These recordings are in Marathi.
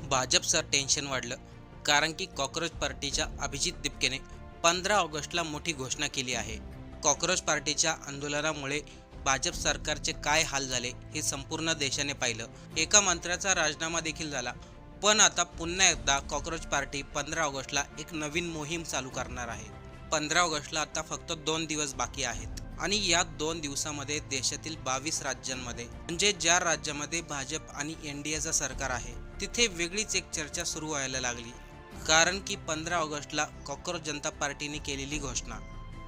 भाजपचं टेन्शन वाढलं कारण की कॉक्रोच पार्टीच्या अभिजित दिपकेने 15 ऑगस्टला मोठी घोषणा केली आहे. कॉक्रोच पार्टीच्या आंदोलनामुळे भाजप सरकारचे काय हाल झाले हे संपूर्ण देशाने पाहिलं. एका मंत्र्याचा राजीनामा देखील झाला. पण आता पुन्हा एकदा कॉक्रोच पार्टी 15 ऑगस्टला एक नवीन मोहीम चालू करणार आहे. 15 ऑगस्टला आता फक्त 2 दिवस बाकी आहेत आणि या 2 दिवसामध्ये देशातील 22 राज्यांमध्ये म्हणजे ज्या राज्यामध्ये भाजप आणि एनडीएचं सरकार आहे तिथे वेगळीच एक चर्चा सुरू व्हायला लागली. कारण की 15 ऑगस्टला कॉक्रोच जनता पार्टीने केलेली घोषणा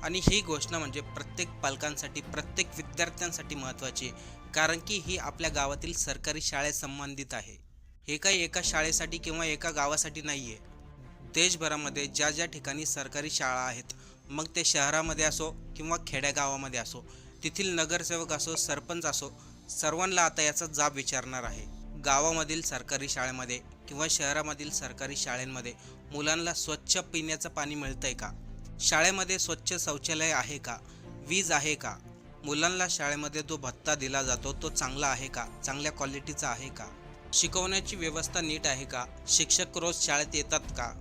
आणि ही घोषणा म्हणजे प्रत्येक पालकांसाठी, प्रत्येक विद्यार्थ्यांसाठी महत्त्वाची, कारण की ही आपल्या गावातील सरकारी शाळेत संबंधित आहे. हे काही एका शाळेसाठी किंवा एका गावासाठी नाही आहे. देशभरामध्ये ज्या ज्या ठिकाणी सरकारी शाळा आहेत, मग ते शहरामध्ये असो किंवा खेड्यागावामध्ये असो, तेथील नगरसेवक असो, सरपंच असो, सर्वांना आता याचा जाब विचारणार आहे. गावामधील सरकारी शाळेमध्ये किंवा शहरामधील सरकारी शाळांमध्ये मुलांना स्वच्छ पिण्याचं पाणी मिळतंय का? शाळेमध्ये स्वच्छ शौचालय आहे का? वीज आहे का? मुलांना शाळेमध्ये जो भत्ता दिला जातो तो चांगला आहे का? चांगल्या क्वालिटीचा आहे का? शिकवण्याची व्यवस्था नीट आहे का? शिक्षक रोज शाळेत येतात का?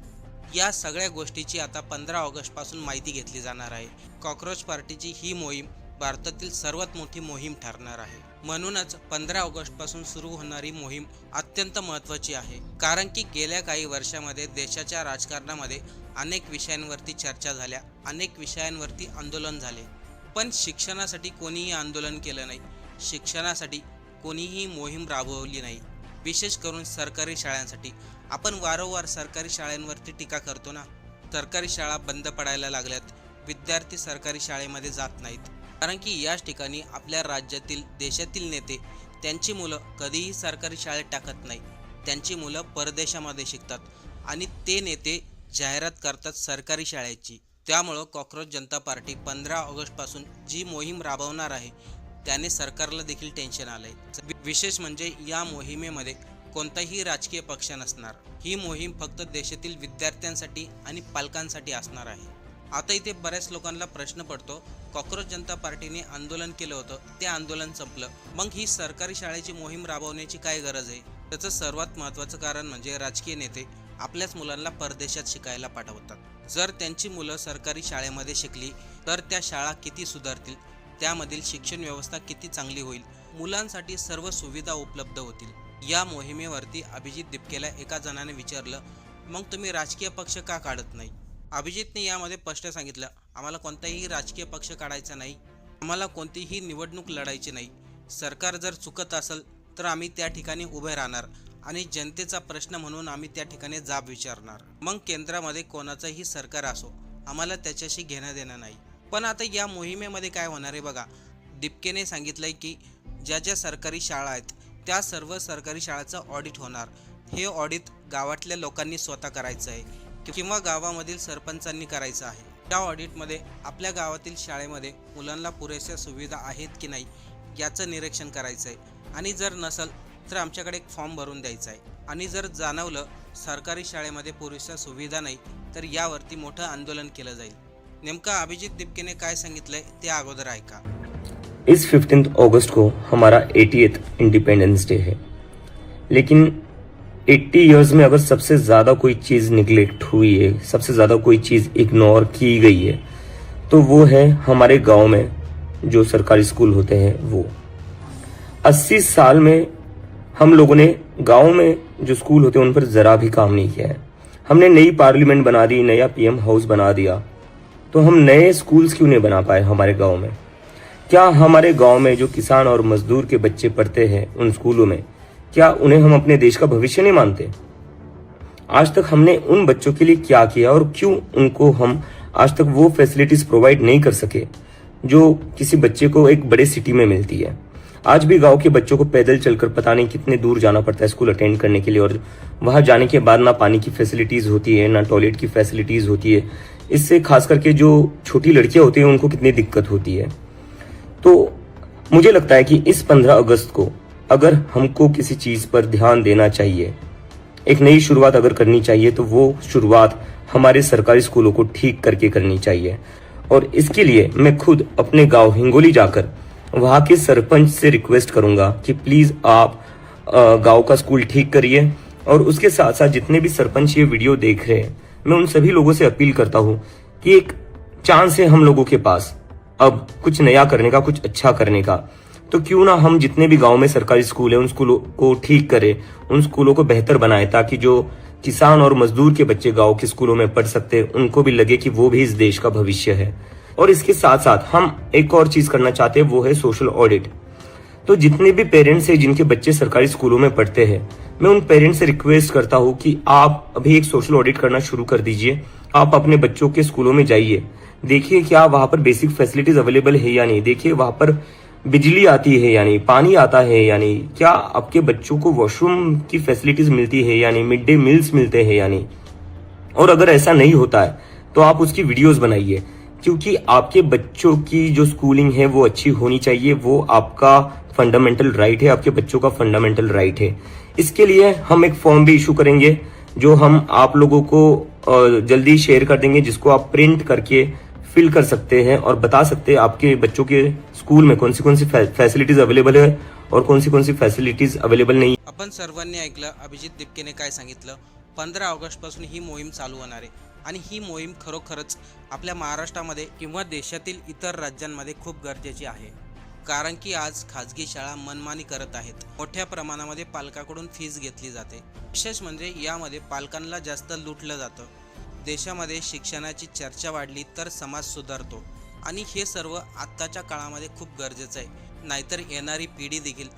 या सगळ्या गोष्टीची आता 15 ऑगस्टपासून माहिती घेतली जाणार आहे. कॉक्रोच पार्टीची ही मोहीम भारतातील सर्वात मोठी मोहीम ठरणार आहे. म्हणूनच 15 ऑगस्टपासून सुरू होणारी मोहीम अत्यंत महत्त्वाची आहे. कारण की गेल्या काही वर्षामध्ये देशाच्या राजकारणामध्ये अनेक विषयांवरती चर्चा झाल्या, अनेक विषयांवरती आंदोलन झाले, पण शिक्षणासाठी कोणीही आंदोलन केलं नाही, शिक्षणासाठी कोणीही मोहीम राबवली नाही. विशेष करून सरकारी शाळांसाठी आपण वारंवार सरकारी शाळांवरती टीका करतो ना. सरकारी शाळा बंद पडायला लागल्यात, विद्यार्थी सरकारी शाळेमध्ये जात नाहीत, कारण की याच ठिकाणी आपल्या राज्यातील, देशातील नेते त्यांची मुलं कधीही सरकारी शाळेत टाकत नाही. त्यांची मुलं परदेशामध्ये शिकतात आणि ते नेते जाहिरात करतात सरकारी शाळेची. त्यामुळं कॉक्रोच जनता पार्टी 15 ऑगस्टपासून जी मोहीम राबवणार आहे त्याने सरकारला देखील टेन्शन आलंय. विशेष म्हणजे या मोहिमेमध्ये कोणताही राजकीय पक्ष नसणार. ही मोहीम फक्त देशातील विद्यार्थ्यांसाठी आणि पालकांसाठी असणार आहे. आता इथे बऱ्याच लोकांना प्रश्न पडतो, कॉक्रोच जनता पार्टीने आंदोलन केलं होतं, ते आंदोलन संपलं, मग ही सरकारी शाळेची मोहीम राबवण्याची काय गरज आहे? त्याचं सर्वात महत्त्वाचं कारण म्हणजे राजकीय नेते आपल्याच मुलांना परदेशात शिकायला पाठवतात. जर त्यांची मुलं सरकारी शाळेमध्ये शिकली तर त्या शाळा किती सुधारतील, त्यामधील शिक्षण व्यवस्था किती चांगली होईल, मुलांसाठी सर्व सुविधा उपलब्ध होतील. या मोहिमेवरती अभिजित दिपकेला एका जणाने विचारलं, मग तुम्ही राजकीय पक्ष का काढत नाही? अभिजितने यामध्ये स्पष्ट सांगितलं, आम्हाला कोणताही राजकीय पक्ष काढायचा नाही, आम्हाला कोणतीही निवडणूक लढायची नाही. सरकार जर चुकत असेल तर आम्ही त्या ठिकाणी उभे राहणार आणि जनतेचा प्रश्न म्हणून आम्ही त्या ठिकाणी जाब विचारणार. मग केंद्रामध्ये कोणाचंही सरकार असो, आम्हाला त्याच्याशी घेणं देणं नाही. पण आता या मोहिमेमध्ये काय होणार आहे बघा. दिपकेने सांगितलंय की ज्या ज्या सरकारी शाळा आहेत त्या सर्व सरकारी शाळांचं ऑडिट होणार. हे ऑडिट गावातल्या लोकांनी स्वतः करायचं आहे किंवा गावामधील सरपंचांनी करायचं आहे. त्या ऑडिटमध्ये आपल्या गावातील शाळेमध्ये मुलांना पुरेशा सुविधा आहेत की नाही याचं निरीक्षण करायचं आहे आणि जर नसेल तर आमच्याकडे एक फॉर्म भरून द्यायचा आहे. आणि जर जाणवलं सरकारी शाळेमध्ये पुरेशा सुविधा नाही तर यावरती मोठं आंदोलन केलं जाईल. नेमका अभिजित दिपकेने काय सांगितलंय ते अगोदर ऐका. इस 15 अगस्त को हमारा 80th इंडिपेंडेंस डे है, लेकिन 80 इयर्स में अगर सबसे ज़्यादा कोई चीज़ निगलेक्ट हुई है, सबसे ज़्यादा कोई चीज़ इग्नोर की गई है, तो वो है हमारे गांव में जो सरकारी स्कूल होते हैं वो. 80 साल में हम लोगों ने गांव में जो स्कूल होते हैं उन पर ज़रा भी काम नहीं किया है. हमने नई पार्लियामेंट बना दी, नया पीएम हाउस बना दिया, तो हम नए स्कूल्स क्यों नहीं बना पाए हमारे गांव में? क्या हमारे गांव में जो किसान और मजदूर के बच्चे पढ़ते हैं उन स्कूलों में, क्या उन्हें हम अपने देश का भविष्य नहीं मानते? आज तक हमने उन बच्चों के लिए क्या किया और क्यों उनको हम आज तक वो फैसिलिटीज प्रोवाइड नहीं कर सके जो किसी बच्चे को एक बड़े सिटी में मिलती है? आज भी गांव के बच्चों को पैदल चलकर पता नहीं कितने दूर जाना पड़ता है स्कूल अटेंड करने के लिए, और वहां जाने के बाद ना पानी की फैसिलिटीज होती है, ना टॉयलेट की फैसिलिटीज होती है. इससे खास करके जो छोटी लड़कियां होती हैं उनको कितनी दिक्कत होती है. तो मुझे लगता है कि इस 15 अगस्त को अगर हमको किसी चीज पर ध्यान देना चाहिए, एक नई शुरुआत अगर करनी चाहिए, तो वो शुरुआत हमारे सरकारी स्कूलों को ठीक करके करनी चाहिए. और इसके लिए मैं खुद अपने गांव हिंगोली जाकर वहां के सरपंच से रिक्वेस्ट करूंगा कि प्लीज आप गांव का स्कूल ठीक करिए और उसके साथ साथ जितने भी सरपंच ये वीडियो देख रहे हैं, मैं उन सभी लोगों से अपील करता हूँ कि एक चांस है हम लोगों के पास अब कुछ नया करने का, कुछ अच्छा करने का। तो क्यों ना हम जितने भी गांव में सरकारी स्कूल है उन स्कूलों को ठीक करें, उन स्कूलों को बेहतर बनाए, ताकि जो किसान और मजदूर के बच्चे गांव के स्कूलों में पढ़ सकते हैं, उनको भी लगे कि वो भी इस देश का भविष्य है। और इसके साथ साथ हम एक और चीज करना चाहते हैं, वो है सोशल ऑडिट। तो जितने भी पेरेंट्स हैं जिनके बच्चे सरकारी स्कूलों में पढ़ते हैं, मैं उन पेरेंट्स से रिक्वेस्ट करता हूँ कि आप अभी एक सोशल ऑडिट करना शुरू कर दीजिए। आप अपने बच्चों के स्कूलों में जाइए, देखिए क्या वहां पर बेसिक फैसिलिटीज अवेलेबल है या नहीं, देखिए वहां पर बिजली आती है या नहीं, पानी आता है या नहीं, क्या आपके बच्चों को वॉशरूम की फैसिलिटीज मिलती है या नहीं, मिड डे मील्स मिलते हैं या नहीं। और अगर ऐसा नहीं होता है तो आप उसकी वीडियोस बनाइए, क्योंकि आपके बच्चों की जो स्कूलिंग है वो अच्छी होनी चाहिए। वो आपका फंडामेंटल राइट है, आपके बच्चों का फंडामेंटल राइट है। इसके लिए हम एक फॉर्म भी इशू करेंगे जो हम आप लोगों को जल्दी शेयर कर देंगे, जिसको आप प्रिंट करके फिल कर सकते हैं और बता सकते हैं आपके बच्चों के स्कूल में कौन सी फैसिलिटीज अवेलेबल है और कौन सी फैसिलिटीज अवेलेबल नाही। आपण सर्वांनी ऐकलं अभिजित दिपकेने काय सांगितलं। 15 ऑगस्ट पासून ही मोहीम चालू होणार आहे आणि ही मोहीम खरोखरच आपल्या महाराष्ट्रामध्ये किंवा देशातील इतर राज्यांमध्ये खूप गरजेची आहे, कारण की आज खाजगी शाळा मनमानी करत आहेत। मोठ्या प्रमाणामध्ये पालकाकडून फीस घेतली जाते। विशेष म्हणजे यामध्ये पालकांना जास्त लुटलं जातं। देशामध्ये शिक्षणाची चर्चा वाढली तर समाज सुधारतो आणि हे सर्व आत्ताच्या काळामध्ये खूप गरजेचं आहे। नाहीतर येणारी पिढी देखील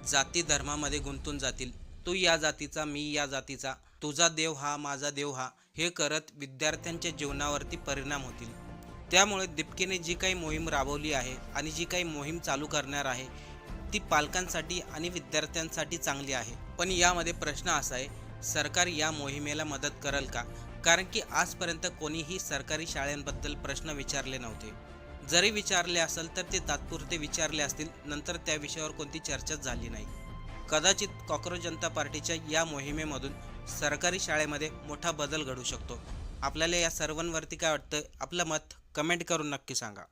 जाती धर्मामध्ये गुंतून जातील। तू या जातीचा, मी या जातीचा, तुझा देव हा, माझा देव हा, हे करत विद्यार्थ्यांच्या जीवनावरती परिणाम होतील। त्यामुळे दिपकेने जी काही मोहीम राबवली आहे आणि जी काही मोहीम चालू करणार आहे ती पालकांसाठी आणि विद्यार्थ्यांसाठी चांगली आहे। पण यामध्ये प्रश्न असा आहे, सरकार या मोहिमेला मदत करेल का? कारण की आजपर्यंत कोणीही सरकारी शाळांबद्दल प्रश्न विचारले नव्हते। जरी विचारले असेल तर ते तात्पुरते विचारले असतील, नंतर त्या विषयावर कोणती चर्चाच झाली नाही। कदाचित कॉकरोच जनता पार्टीच्या या मोहिमेमधून सरकारी शाळेमध्ये मोठा बदल घडू शकतो। आपल्याला या सर्वांवरती काय वाटतं? आपलं मत कमेंट करून नक्की सांगा।